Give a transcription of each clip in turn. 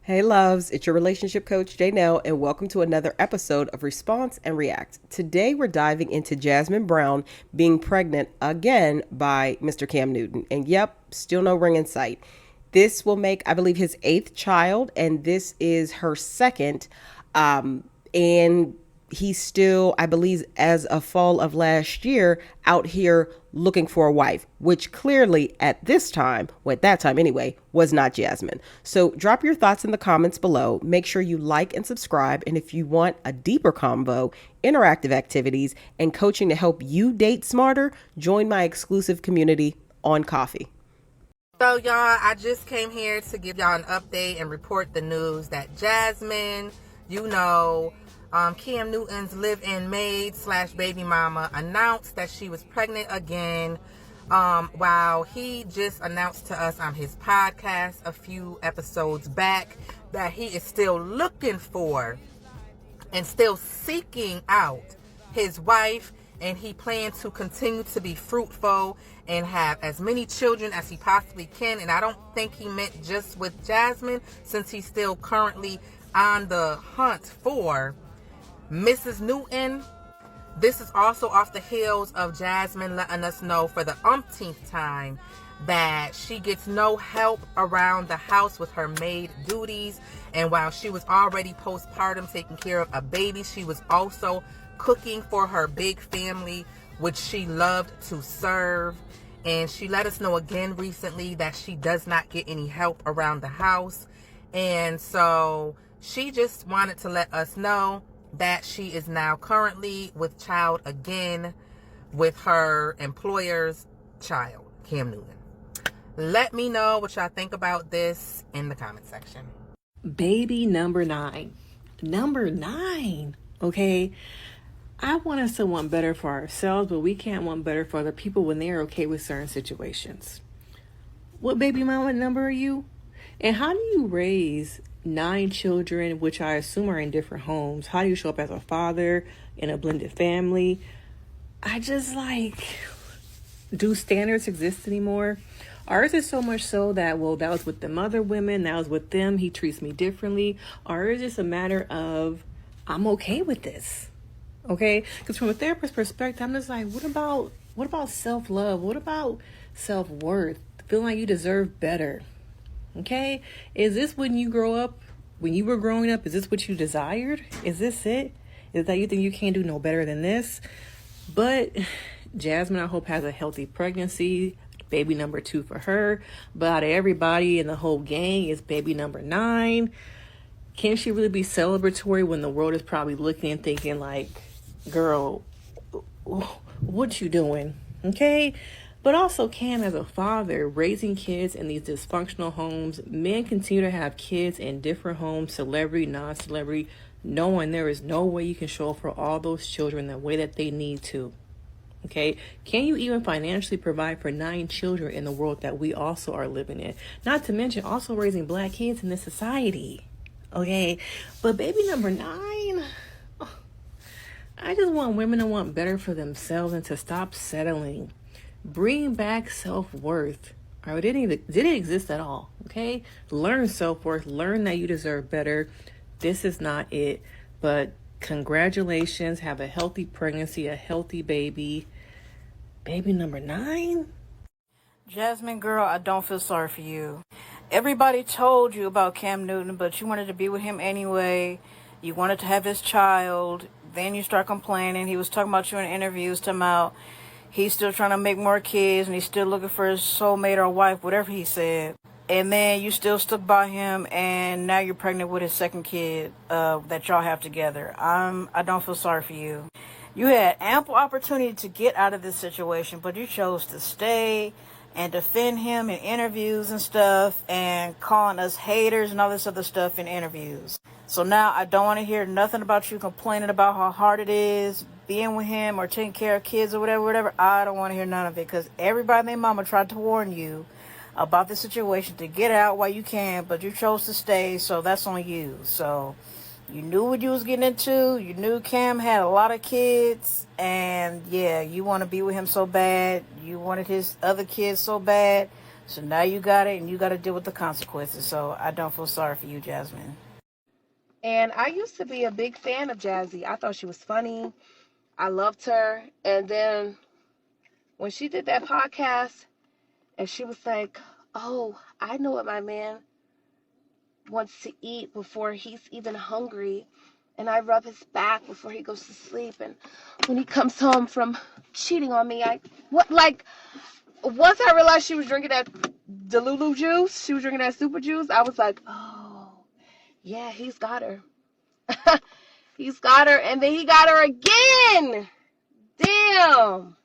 Hey loves, it's your relationship coach Janelle, and welcome to another episode of Response and React. Today we're diving into Jasmine Brown being pregnant again by Mr. Cam Newton. And yep, still no ring in sight. This will make, I believe, his eighth child, and this is her second. And he's still, I believe, as of fall of last year, out here looking for a wife, which clearly at this time, well, at that time anyway, was not Jasmine. So drop your thoughts in the comments below. Make sure you like and subscribe. And if you want a deeper convo, interactive activities, and coaching to help you date smarter, join my exclusive community on Coffee. So y'all, I just came here to give y'all an update and report the news that Jasmine, Cam Newton's live-in maid / baby mama, announced that she was pregnant again. While he just announced to us on his podcast a few episodes back that he is still looking for and still seeking out his wife, and he plans to continue to be fruitful and have as many children as he possibly can. And I don't think he meant just with Jasmine, since he's still currently on the hunt for Mrs. Newton. This is also off the heels of Jasmine letting us know for the umpteenth time that she gets no help around the house with her maid duties. And while she was already postpartum taking care of a baby, she was also cooking for her big family, which she loved to serve. And she let us know again recently that she does not get any help around the house. And so she just wanted to let us know that she is now currently with child again with her employer's child, Cam Newton. Let me know what y'all think about this in the comment section. Baby number 9. Number 9, okay? I want us to want better for ourselves, but we can't want better for other people when they're okay with certain situations. What baby mama number are you? And how do you raise 9 children, which I assume are in different homes? How do you show up as a father in a blended family? Do standards exist anymore? Or is it so much so that, well, that was with them other women, that was with them, he treats me differently? Or is this a matter of, I'm okay with this? Okay? Because from a therapist perspective, I'm just like, what about self-love? What about self-worth? Feeling like you deserve better? Okay, is this when you were growing up, is this what you desired? Is this it? Is that you think you can't do no better than this? But Jasmine, I hope, has a healthy pregnancy. Baby number 2 for her. But out of everybody in the whole gang, is baby number 9. Can she really be celebratory when the world is probably looking and thinking like, girl, what you doing? Okay. But also Cam, as a father, raising kids in these dysfunctional homes. Men continue to have kids in different homes, celebrity, non-celebrity, knowing there is no way you can show up for all those children the way that they need to. Okay? Can you even financially provide for 9 children in the world that we also are living in? Not to mention also raising black kids in this society. Okay? But baby number 9... I just want women to want better for themselves and to stop settling. Bring back self-worth. Or did it exist at all? Okay? Learn self-worth. Learn that you deserve better. This is not it. But congratulations. Have a healthy pregnancy, a healthy baby. Baby number 9? Jasmine, girl, I don't feel sorry for you. Everybody told you about Cam Newton, but you wanted to be with him anyway. You wanted to have his child. Then you start complaining. He was talking about you in interviews, talking about he's still trying to make more kids and he's still looking for his soulmate or wife, whatever he said. And then you still stuck by him, and now you're pregnant with his second kid that y'all have together. I don't feel sorry for you. You had ample opportunity to get out of this situation, but you chose to stay and defend him in interviews and stuff, and calling us haters and all this other stuff in interviews. So now I don't want to hear nothing about you complaining about how hard it is being with him or taking care of kids or whatever. I don't want to hear none of it, because everybody and their mama tried to warn you about the situation to get out while you can, but you chose to stay, so that's on you. So you knew what you was getting into. You knew Cam had a lot of kids, and yeah, you want to be with him so bad. You wanted his other kids so bad. So now you got it, and you got to deal with the consequences. So I don't feel sorry for you, Jasmine. And I used to be a big fan of Jazzy. I thought she was funny. I loved her. And then when she did that podcast and she was like, oh, I know what my man wants to eat before he's even hungry. And I rub his back before he goes to sleep. And when he comes home from cheating on me, once I realized she was drinking that Delulu juice, she was drinking that super juice, I was like, oh, yeah, he's got her. He's got her, and then he got her again. Damn.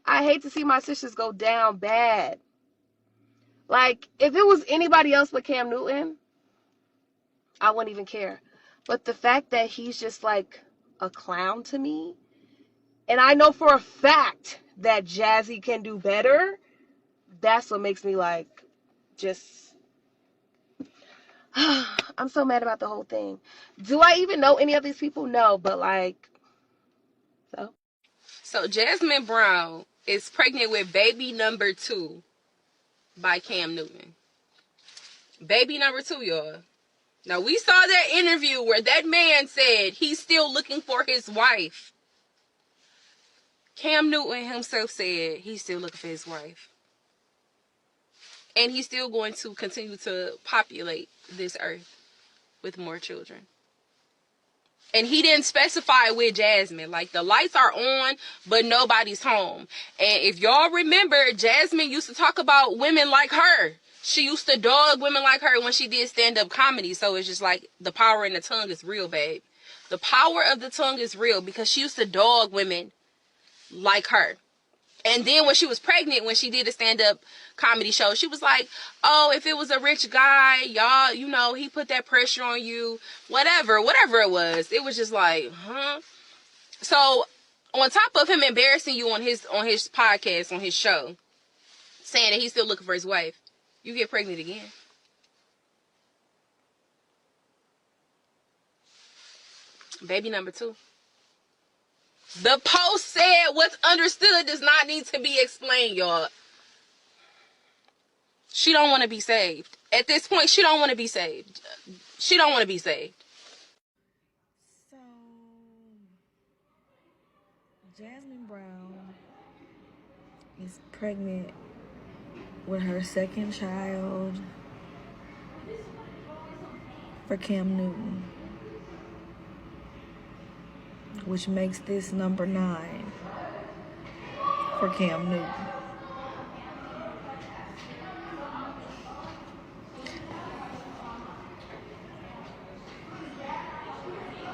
I hate to see my sisters go down bad. Like, if it was anybody else but Cam Newton, I wouldn't even care. But the fact that he's just like a clown to me, and I know for a fact that Jazzy can do better, that's what makes me like, just, I'm so mad about the whole thing. Do I even know any of these people? No, but like, So Jasmine Brown is pregnant with baby number 2 by Cam Newton. Baby number 2, y'all. Now, we saw that interview where that man said he's still looking for his wife. Cam Newton himself said he's still looking for his wife. And he's still going to continue to populate this earth with more children. And he didn't specify with Jasmine. Like, the lights are on, but nobody's home. And if y'all remember, Jasmine used to talk about women like her. She used to dog women like her when she did stand-up comedy. So it's just like, the power in the tongue is real, babe. The power of the tongue is real because she used to dog women like her. And then when she was pregnant, when she did a stand-up comedy show, she was like, oh, if it was a rich guy, y'all, you know, he put that pressure on you, whatever it was. It was just like, huh? So on top of him embarrassing you on his podcast, on his show, saying that he's still looking for his wife, you get pregnant again. Baby number 2. The post said what's understood does not need to be explained, y'all. She don't want to be saved. At this point, she don't want to be saved. She don't want to be saved. So, Jasmine Brown is pregnant with her second child for Cam Newton, which makes this number 9 for Cam Newton.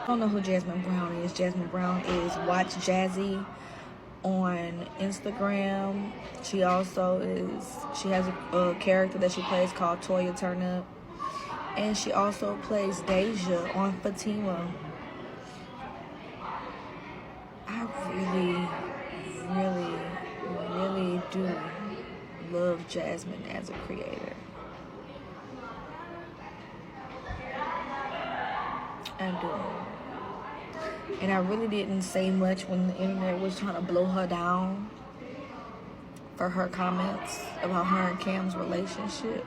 I don't know who Jasmine Brown is. Jasmine Brown is Watch Jazzy on Instagram. She has a character that she plays called Toya Turnup. And she also plays Deja on Fatima. I really do love Jasmine as a creator. I do. And I really didn't say much when the internet was trying to blow her down for her comments about her and Cam's relationship.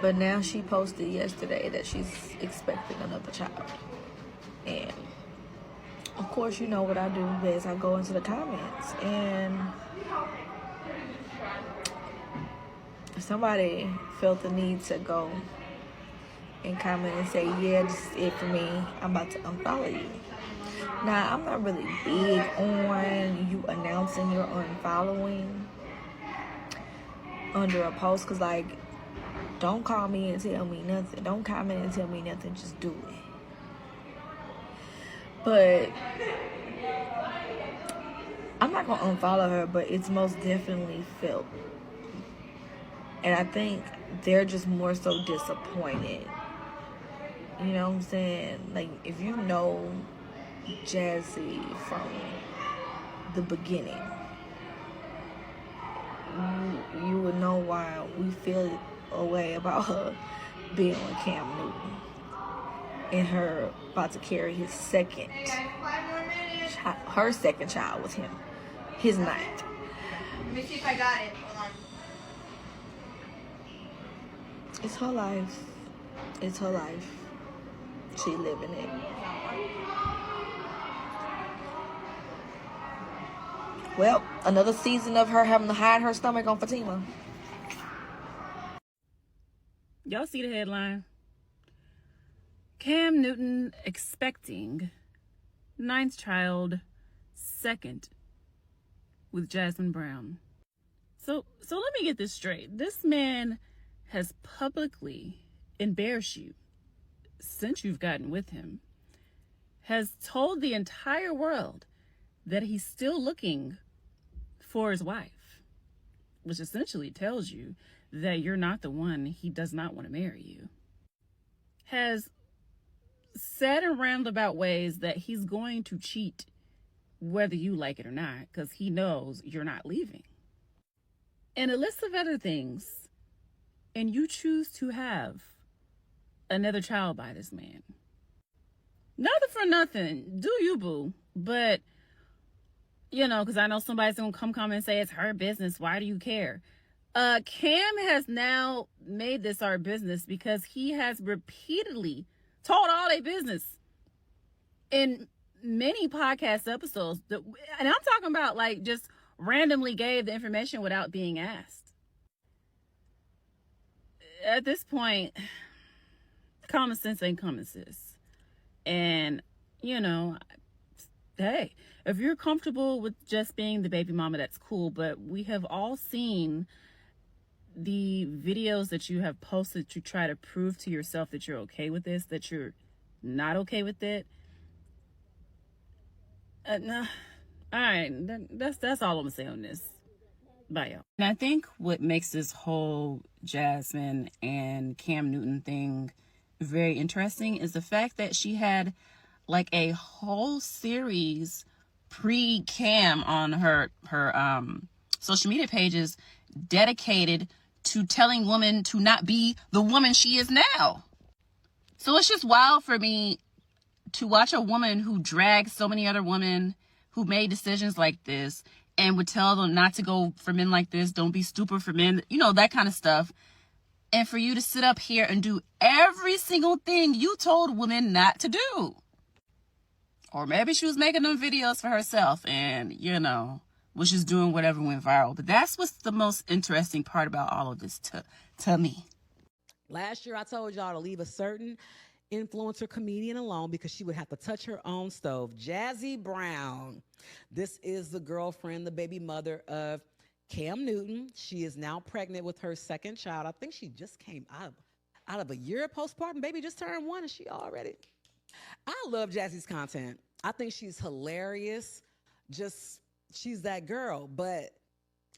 But now she posted yesterday that she's expecting another child. And of course, you know what I do is I go into the comments, and somebody felt the need to go and comment and say, yeah, this is it for me, I'm about to unfollow you. Now, I'm not really big on you announcing your unfollowing under a post, because, like, don't call me and tell me nothing. Don't comment and tell me nothing. Just do it. But I'm not going to unfollow her, but it's most definitely felt. And I think they're just more so disappointed. You know what I'm saying? Like, if you know Jazzy from the beginning, you would know why we feel a way about her being with Cam Newton and her about to carry her second child with him. He's not. Let me see if I got it. Hold on. It's her life. It's her life. She living it. Well, another season of her having to hide her stomach on Fatima. Y'all see the headline? Cam Newton expecting ninth child, second with Jasmine Brown. So let me get this straight. This man has publicly embarrassed you since you've gotten with him, has told the entire world that he's still looking for his wife, which essentially tells you that you're not the one. He does not want to marry you. Has said in roundabout ways that he's going to cheat whether you like it or not, because he knows you're not leaving. And a list of other things. And you choose to have another child by this man. Nothing for nothing. Do you, boo? But, you know, because I know somebody's going to come and say it's her business. Why do you care? Cam has now made this our business because he has repeatedly told all their business in many podcast episodes. And I'm talking about like just randomly gave the information without being asked. At this point, common sense ain't common sense. And, you know, hey, if you're comfortable with just being the baby mama, that's cool. But we have all seen the videos that you have posted to try to prove to yourself that you're okay with this, that you're not okay with it. Nah. All right, that's all I'm gonna say on this. Bye, y'all. And I think what makes this whole Jasmine and Cam Newton thing very interesting is the fact that she had like a whole series pre-Cam on her social media pages dedicated to telling women to not be the woman she is now. So it's just wild for me to watch a woman who dragged so many other women who made decisions like this and would tell them not to go for men like this, don't be stupid for men, you know, that kind of stuff. And for you to sit up here and do every single thing you told women not to do. Or maybe she was making them videos for herself and, you know, was just doing whatever went viral. But that's what's the most interesting part about all of this to me. Last year, I told y'all to leave a certain influencer comedian alone because she would have to touch her own stove. Jazzy Brown. This is the girlfriend, the baby mother of Cam Newton. She is now pregnant with her second child. I think she just came out of a year of postpartum. Baby just turned 1 and she already. I love Jazzy's content. I think she's hilarious. She's that girl. But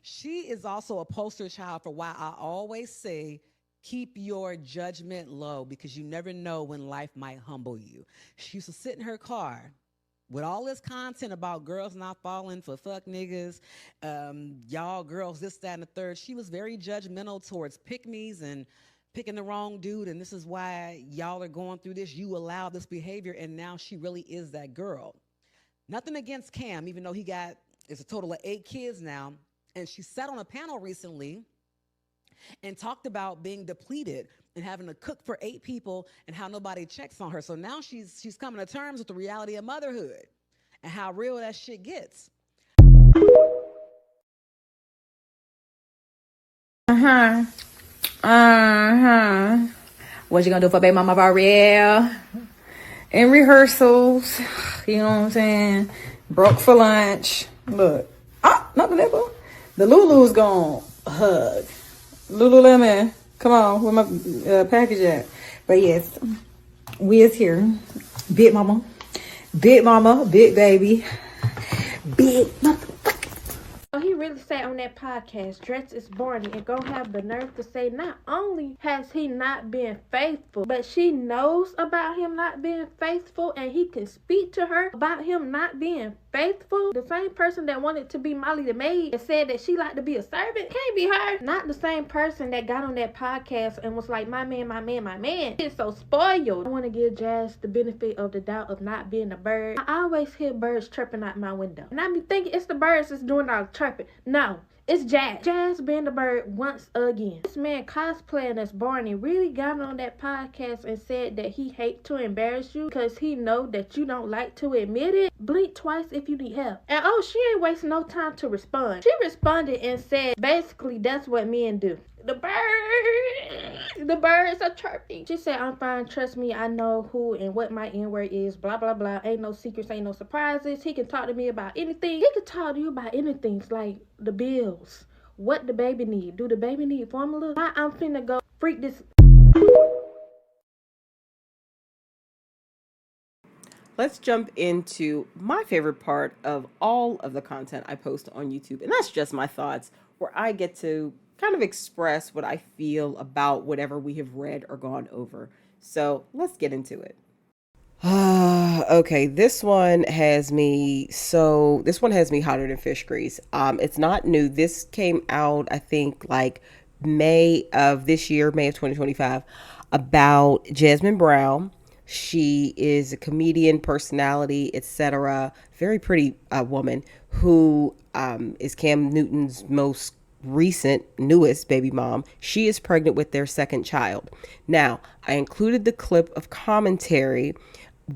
she is also a poster child for why I always say, keep your judgment low because you never know when life might humble you. She used to sit in her car with all this content about girls not falling for fuck niggas, y'all girls, this, that, and the third. She was very judgmental towards pick-me's and picking the wrong dude, and this is why y'all are going through this. You allow this behavior, and now she really is that girl. Nothing against Cam, even though it's a total of 8 kids now, and she sat on a panel recently and talked about being depleted and having to cook for 8 people and how nobody checks on her. So now she's coming to terms with the reality of motherhood and how real that shit gets. What you gonna do for baby mama for real? In rehearsals, you know what I'm saying? Broke for lunch. Look, not the nipple. The Lulu's gone. Hug. Lululemon, come on, where my package at? But yes, we is here. Big mama, big baby, big motherfucker. Oh, he really to say on that podcast, Dress is Barney, and gonna have the nerve to say not only has he not been faithful, but she knows about him not being faithful, and he can speak to her about him not being faithful. The same person that wanted to be Molly the maid and said that she liked to be a servant can't be her. Not the same person that got on that podcast and was like, my man, my man, my man. It's so spoiled. I want to give Jazz the benefit of the doubt of not being a bird. I always hear birds chirping out my window, and I be thinking it's the birds that's doing all the chirping. No, it's Jazz. Jazz being the bird once again. This man cosplaying as Barney really got on that podcast and said that he hate to embarrass you because he know that you don't like to admit it. Blink twice if you need help. And oh, she ain't wasting no time to respond. She responded and said, basically, that's what men do. The birds are chirping. She said, I'm fine, trust me, I know who and what my N-word is, blah, blah, blah. Ain't no secrets, ain't no surprises. He can talk to me about anything. He can talk to you about anything, like the bills, what the baby need. Do the baby need formula? I'm finna go freak this. Let's jump into my favorite part of all of the content I post on YouTube, and that's just my thoughts, where I get to kind of express what I feel about whatever we have read or gone over. So let's get into it. Okay, this one has me hotter than fish grease. It's not new. This came out, I think, like May of this year, May of 2025, about Jasmine Brown. She is a comedian, personality, etc. Very pretty woman who is Cam Newton's newest baby mom. She is pregnant with their second child. Now, I included the clip of commentary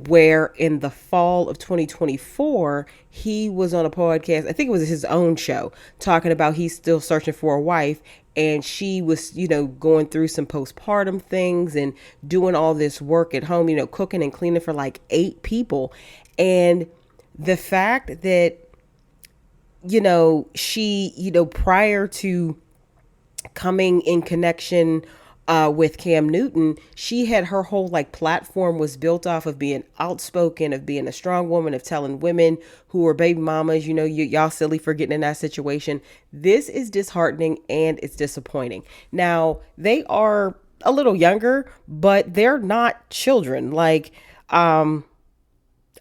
where in the fall of 2024, he was on a podcast, I think it was his own show, talking about he's still searching for a wife. And she was, going through some postpartum things and doing all this work at home, cooking and cleaning for like 8 people. And the fact that, she, prior to coming in connection with Cam Newton, she had her whole platform was built off of being outspoken, of being a strong woman, of telling women who are baby mamas, y'all silly for getting in that situation. This is disheartening and it's disappointing. Now, they are a little younger, but they're not children.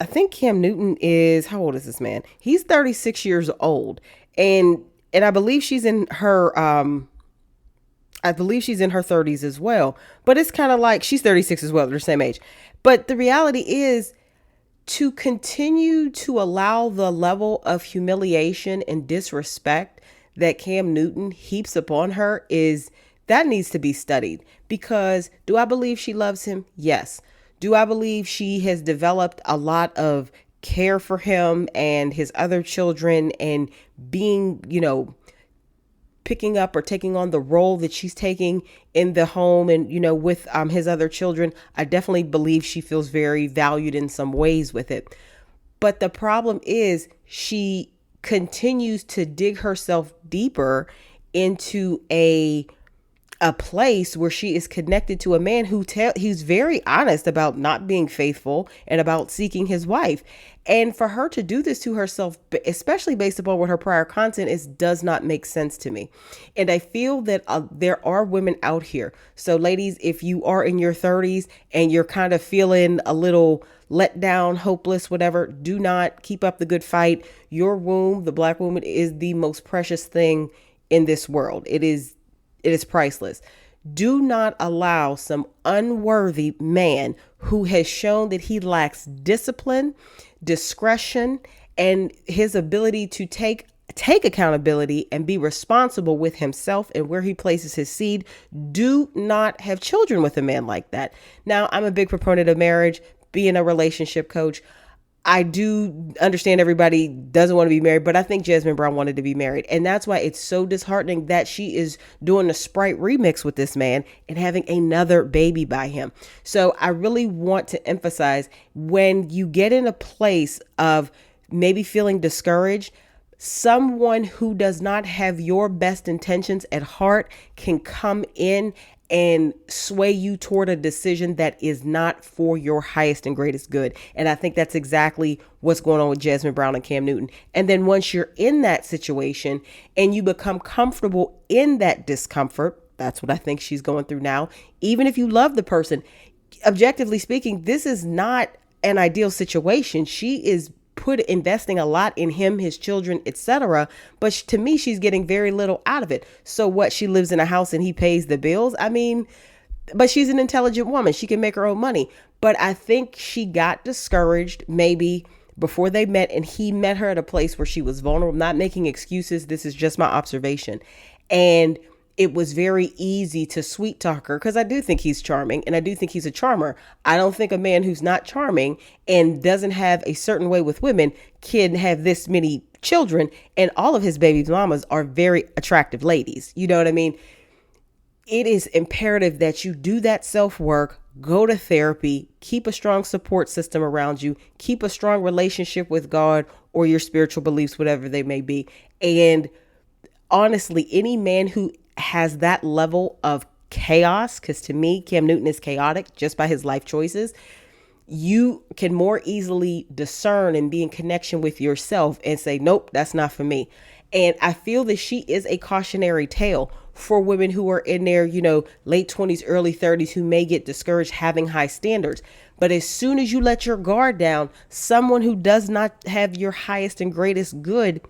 I think Cam Newton is, how old is this man? He's 36 years old. And I believe she's in her 30s as well. But it's kind of like she's 36 as well. They're the same age. But the reality is, to continue to allow the level of humiliation and disrespect that Cam Newton heaps upon her that needs to be studied. Because do I believe she loves him? Yes. Do I believe she has developed a lot of care for him and his other children and being, picking up or taking on the role that she's taking in the home and, with his other children? I definitely believe she feels very valued in some ways with it. But the problem is she continues to dig herself deeper into a place where she is connected to a man he's very honest about not being faithful and about seeking his wife. And for her to do this to herself, especially based upon what her prior content is, does not make sense to me. And I feel that there are women out here. So ladies, if you are in your 30s and you're kind of feeling a little let down, hopeless, whatever, do not keep up the good fight. Your womb, the Black woman, is the most precious thing in this world. It is priceless. Do not allow some unworthy man who has shown that he lacks discipline, discretion, and his ability to take accountability and be responsible with himself and where he places his seed. Do not have children with a man like that. Now, I'm a big proponent of marriage, being a relationship coach. I do understand everybody doesn't want to be married, but I think Jasmine Brown wanted to be married. And that's why it's so disheartening that she is doing the Sprite remix with this man and having another baby by him. So I really want to emphasize, when you get in a place of maybe feeling discouraged, Someone who does not have your best intentions at heart can come in and sway you toward a decision that is not for your highest and greatest good. And I think that's exactly what's going on with Jasmine Brown and Cam Newton. And then once you're in that situation and you become comfortable in that discomfort, that's what I think she's going through now. Even if you love the person, objectively speaking, this is not an ideal situation. She is investing a lot in him, his children, etc. But to me, she's getting very little out of it. So what? She lives in a house and he pays the bills. I mean, but she's an intelligent woman. She can make her own money. But I think she got discouraged maybe before they met, and he met her at a place where she was vulnerable. Not making excuses. This is just my observation. And it was very easy to sweet talk her, because I do think he's charming and I do think he's a charmer. I don't think a man who's not charming and doesn't have a certain way with women can have this many children, and all of his baby mamas are very attractive ladies. You know what I mean? It is imperative that you do that self-work, go to therapy, keep a strong support system around you, keep a strong relationship with God or your spiritual beliefs, whatever they may be. And honestly, any man who has that level of chaos, because to me, Cam Newton is chaotic just by his life choices, you can more easily discern and be in connection with yourself and say, nope, that's not for me. And I feel that she is a cautionary tale for women who are in their, late 20s, early 30s, who may get discouraged having high standards. But as soon as you let your guard down, someone who does not have your highest and greatest good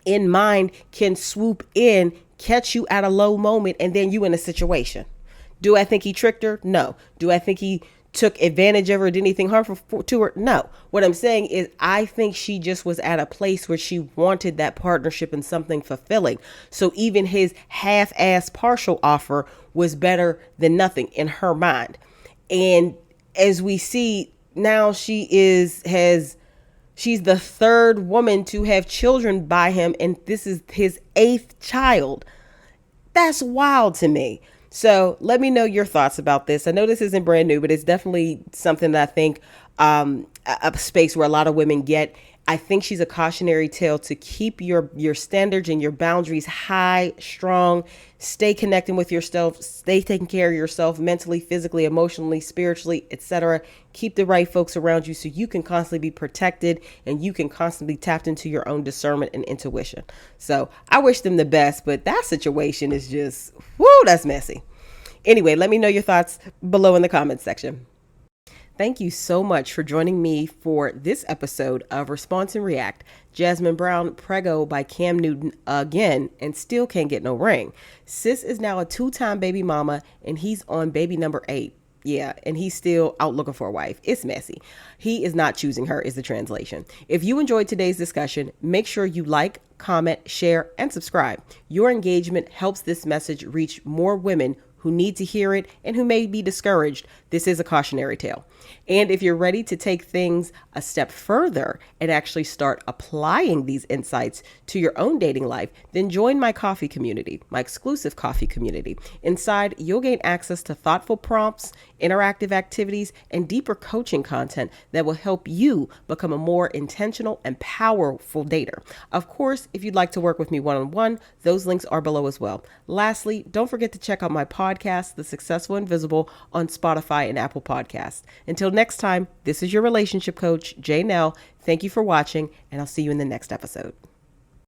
in mind can swoop in, catch you at a low moment, and then you in a situation. Do I think he tricked her? No. Do I think he took advantage of her, did anything harmful to her? No. What I'm saying is I think she just was at a place where she wanted that partnership and something fulfilling. So even his half-ass partial offer was better than nothing in her mind. And as we see now, she's the third woman to have children by him, and this is his 8th child. That's wild to me. So let me know your thoughts about this. I know this isn't brand new, but it's definitely something that I think a space where a lot of women get. I think she's a cautionary tale to keep your standards and your boundaries high, strong, stay connecting with yourself, stay taking care of yourself mentally, physically, emotionally, spiritually, etc. Keep the right folks around you so you can constantly be protected and you can constantly tap into your own discernment and intuition. So I wish them the best, but that situation is just, that's messy. Anyway, let me know your thoughts below in the comments section. Thank you so much for joining me for this episode of Response and React. Jasmine Brown, Preggo by Cam Newton again, and still can't get no ring. Sis is now a 2-time baby mama, and he's on baby number 8. Yeah, and he's still out looking for a wife. It's messy. He is not choosing her is the translation. If you enjoyed today's discussion, make sure you like, comment, share, and subscribe. Your engagement helps this message reach more women who need to hear it and who may be discouraged. This is a cautionary tale. And if you're ready to take things a step further and actually start applying these insights to your own dating life, then join my coffee community, my exclusive coffee community. Inside, you'll gain access to thoughtful prompts, interactive activities, and deeper coaching content that will help you become a more intentional and powerful dater. Of course, if you'd like to work with me one-on-one, those links are below as well. Lastly, don't forget to check out my podcast, The Successful Invisible, on Spotify and Apple Podcasts. Until next time, this is your relationship coach, Janelle. Thank you for watching, and I'll see you in the next episode.